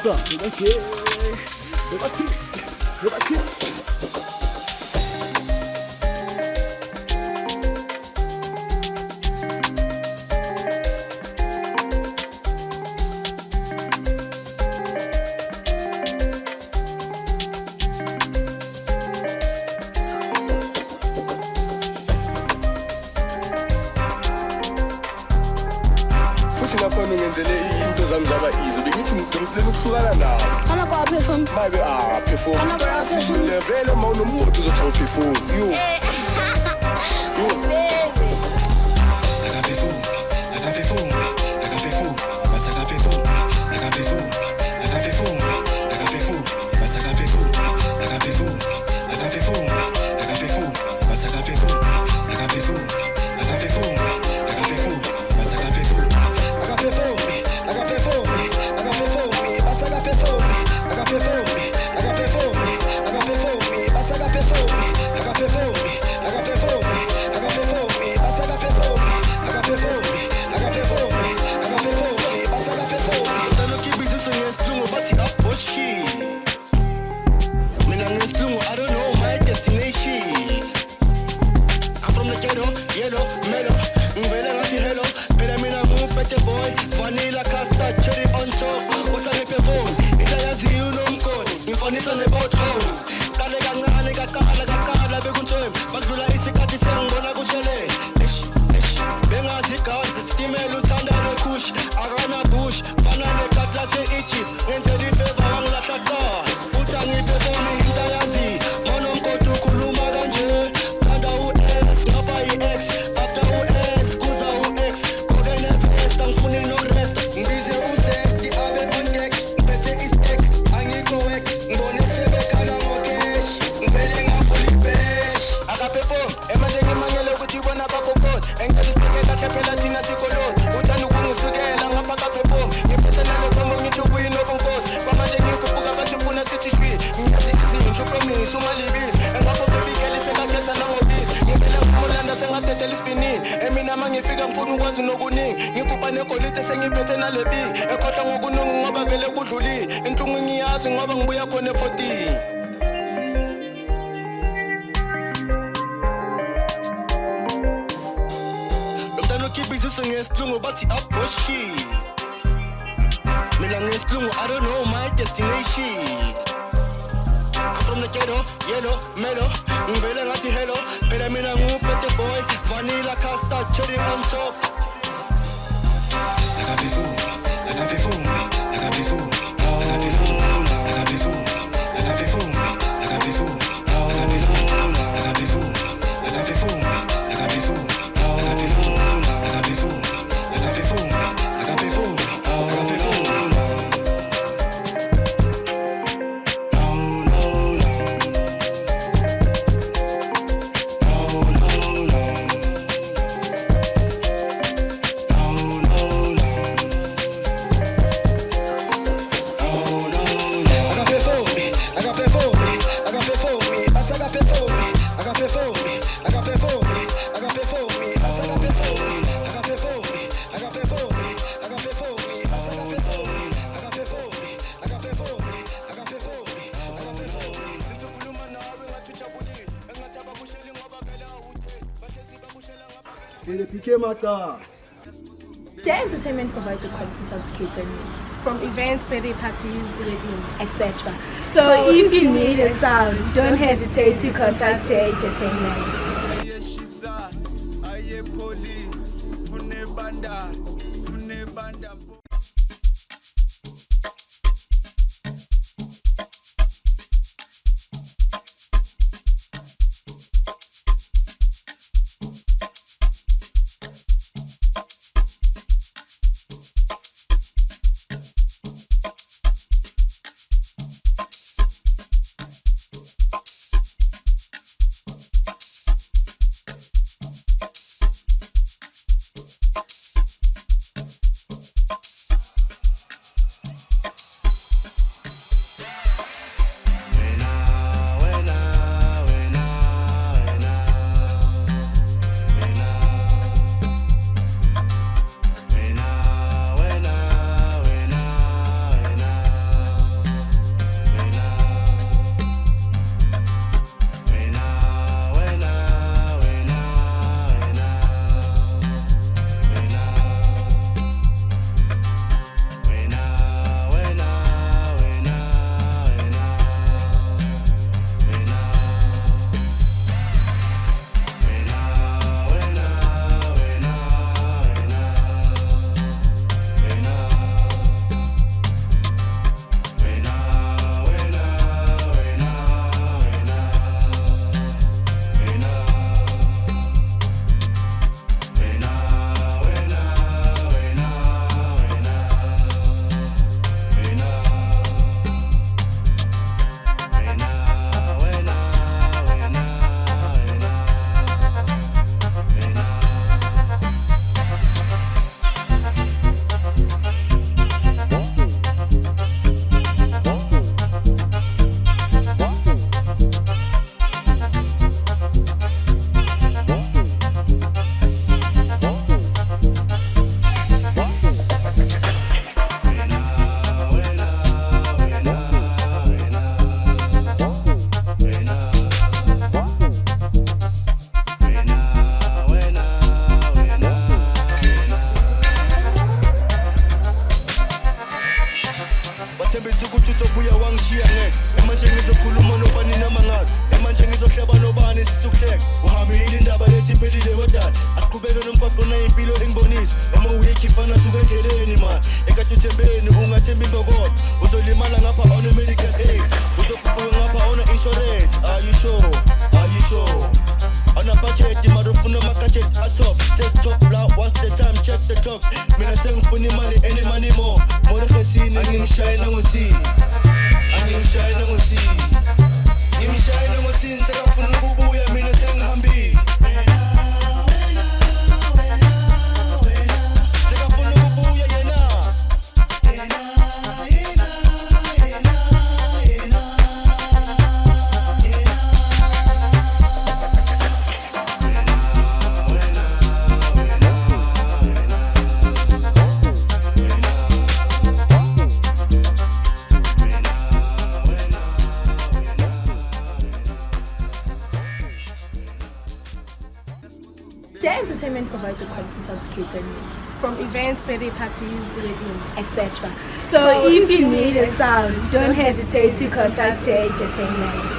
Master, rebati. Into zami zaba easy bengithi ngimphela ukuhlukana nawe Ana kwa perform mabe perform vele uma unomgodi uzothi ngiperform yo J Entertainment provides you quality service catering from events, birthday parties, weddings, etc. So if you need a sound, don't hesitate to contact J Entertainment. uzolimala ngapha on a medical aid, uzokhuphuka ngapha on a insurance. Are you sure? Are you sure? On a budget, marufuna makajet atop. Says top loud, what's the time? Check the clock. Mina sengifuni mali, any money more. More khesini, ngimshayina ngosi. Angimshayina ngosi. Ngimshayina ngosi, sekafuna ukubuya mina sengihambi. Sekafuna ukubuya yena. Their entertainment provides a quality certificated news from events, birthday parties, weddings, etc. So if you need a sound, don't hesitate to contact J Entertainment.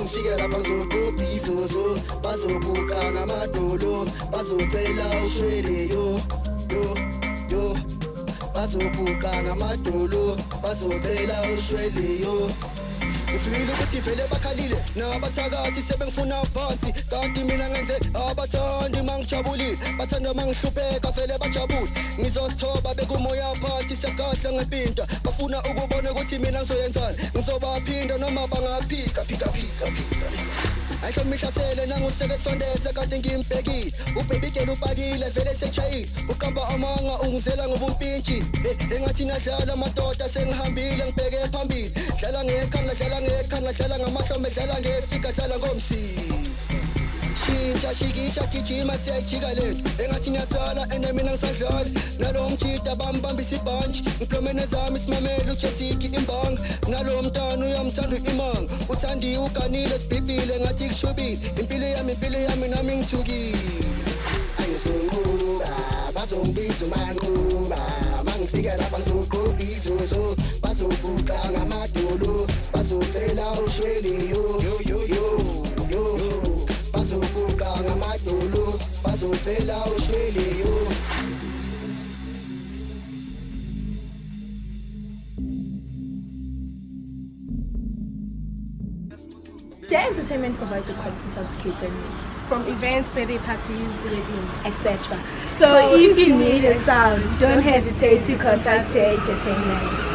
Figure bazokubizozo bazobuka ngamadolo bazocela ushwele yo bazobuka ngamadolo bazocela ushwele yo Ngifile ukuthi vele bakhalile nabathakathi sebengifuna phansi kanti mina ngenze abathandi mangijabulile bathanda mangihlupheka vele bajabule ngizosithoba bekumoya phansi sekadla ngempinda bafuna ukubona ukuthi mina ngizoyenzani ngizobaphinda noma bangaphika phika Ayisho mihlasele nanguseke sondeze kade ngimbhekile ubaby girl ubakile vele sechayile uqamba amanga ungizela ngobumpintshi engathi nadlala amadoda sengihambile ngibheke phambili dlala ngekhanda dlala ngamahlombe dlala ngefika dlala ngomsi Shintsha shikisha gijima siyajika lento engathi nyasala ene mina ngisadlala nalo mchita bambambisa ibhanji ngiplomene zami simamela uJessica imbanga nalo mntana uyamthanda imanga uthandiwe uganile sibhibhile ngathi kushubile impilo yami nami ngithukile ayizonquba bazongibiza umanquba mangifika lapha ngizoqoqa izozo bazobuka ngamadolo bazocela ushwele yo bazobuka ngamadolo bazocela ushwele yo Their entertainment provides a quality certificated news from events, birthday parties, weddings, etc. So if you need a sound, don't hesitate to contact J Entertainment.